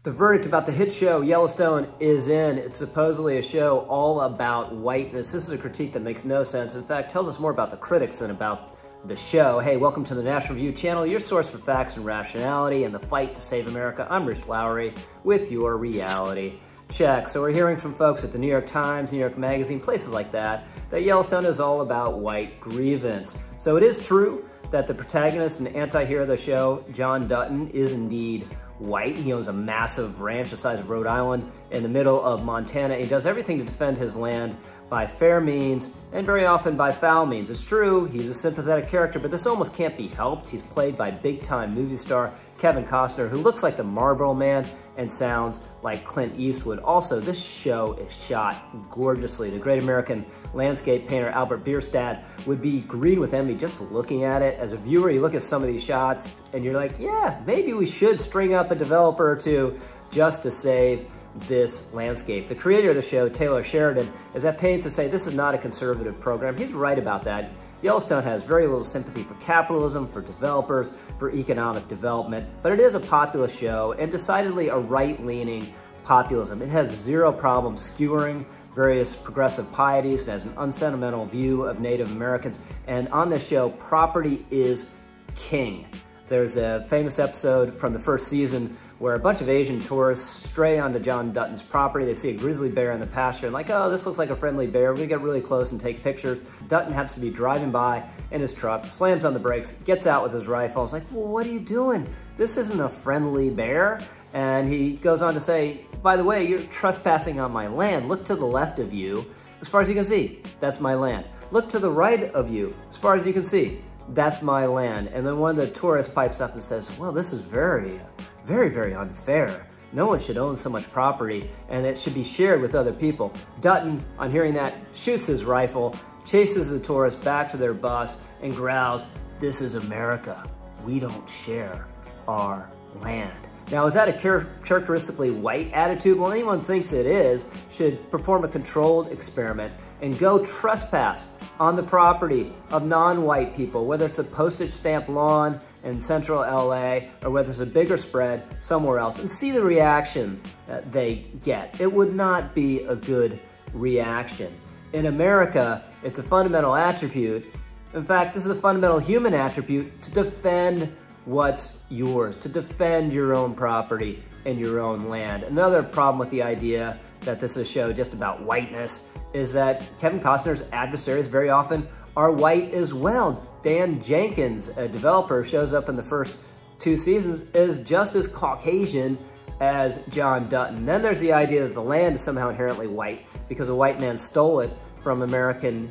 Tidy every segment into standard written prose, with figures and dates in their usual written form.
The verdict about the hit show Yellowstone is in. It's supposedly a show all about whiteness. This is a critique that makes no sense. In fact, tells us more about the critics than about the show. Hey, welcome to the National Review channel, your source for facts and rationality and the fight to save America. I'm Rich Lowry with your reality check. So we're hearing from folks at the New York Times, New York Magazine, places like that Yellowstone is all about white grievance. So it is true that the protagonist and anti-hero of the show, John Dutton, is indeed white. He owns a massive ranch the size of Rhode Island in the middle of Montana. He does everything to defend his land by fair means and very often by foul means. It's true, he's a sympathetic character, but this almost can't be helped. He's played by big-time movie star Kevin Costner, who looks like the Marlboro Man and sounds like Clint Eastwood. Also, this show is shot gorgeously. The great American landscape painter Albert Bierstadt would be green with envy just looking at it. As a viewer, you look at some of these shots and you're like, yeah, maybe we should string up a developer or two just to save this landscape. The creator of the show, Taylor Sheridan, is at pains to say this is not a conservative program. He's right about that. Yellowstone has very little sympathy for capitalism, for developers, for economic development, but it is a populist show and decidedly a right-leaning populism. It has zero problem skewering various progressive pieties. It has an unsentimental view of Native Americans, and on this show, property is king. There's a famous episode from the first season where a bunch of Asian tourists stray onto John Dutton's property. They see a grizzly bear in the pasture and like, oh, this looks like a friendly bear. We get really close and take pictures. Dutton happens to be driving by in his truck, slams on the brakes, gets out with his rifle. It's like, well, what are you doing? This isn't a friendly bear. And he goes on to say, by the way, you're trespassing on my land. Look to the left of you. As far as you can see, that's my land. Look to the right of you. As far as you can see, that's my land. And then one of the tourists pipes up and says, well, this is very unfair. No one should own so much property and it should be shared with other people. Dutton, on hearing that, shoots his rifle, chases the tourists back to their bus and growls, this is America. We don't share our land. Now, is that a characteristically white attitude? Well, anyone thinks it is should perform a controlled experiment and go trespass on the property of non-white people, whether it's a postage stamp lawn in central LA or whether it's a bigger spread somewhere else, and see the reaction that they get. It would not be a good reaction. In America, it's a fundamental attribute. In fact, this is a fundamental human attribute to defend what's yours, to defend your own property and your own land. Another problem with the idea that this is a show just about whiteness is that Kevin Costner's adversaries very often are white as well. Dan Jenkins, a developer, shows up in the first 2 seasons, is just as Caucasian as John Dutton. Then there's the idea that the land is somehow inherently white because a white man stole it from American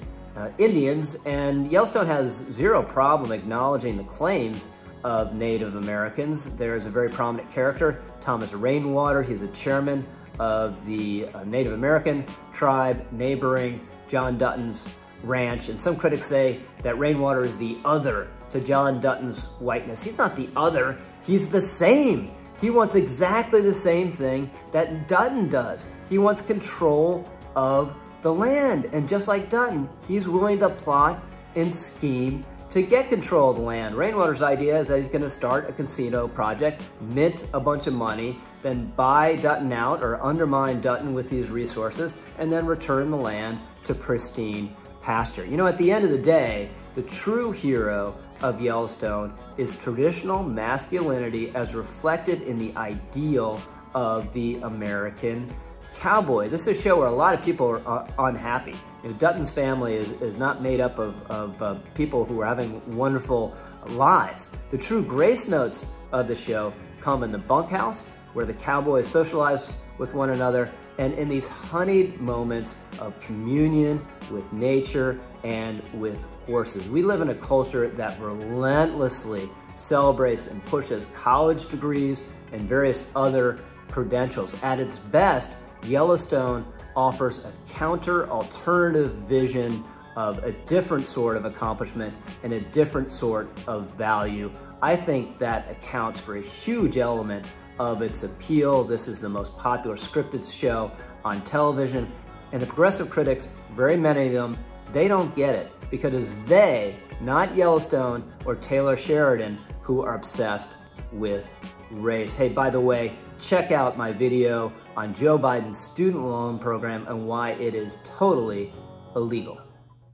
Indians, and Yellowstone has zero problem acknowledging the claims of Native Americans. There's a very prominent character, Thomas Rainwater. He's the chairman of the Native American tribe neighboring John Dutton's ranch. And some critics say that Rainwater is the other to John Dutton's whiteness. He's not the other, he's the same. He wants exactly the same thing that Dutton does. He wants control of the land. And just like Dutton, he's willing to plot and scheme to get control of the land. Rainwater's idea is that he's gonna start a casino project, mint a bunch of money, then buy Dutton out or undermine Dutton with these resources, and then return the land to pristine pasture. You know, at the end of the day, the true hero of Yellowstone is traditional masculinity as reflected in the ideal of the American cowboy. This is a show where a lot of people are unhappy. You know, Dutton's family is not made up of people who are having wonderful lives. The true grace notes of the show come in the bunkhouse, where the cowboys socialize with one another, and in these honeyed moments of communion with nature and with horses. We live in a culture that relentlessly celebrates and pushes college degrees and various other credentials. At its best, Yellowstone offers a counter-alternative vision of a different sort of accomplishment and a different sort of value. I think that accounts for a huge element of its appeal. This is the most popular scripted show on television, and the progressive critics, very many of them, they don't get it because it's they, not Yellowstone or Taylor Sheridan, who are obsessed with race. Hey, by the way, check out my video on Joe Biden's student loan program and why it is totally illegal.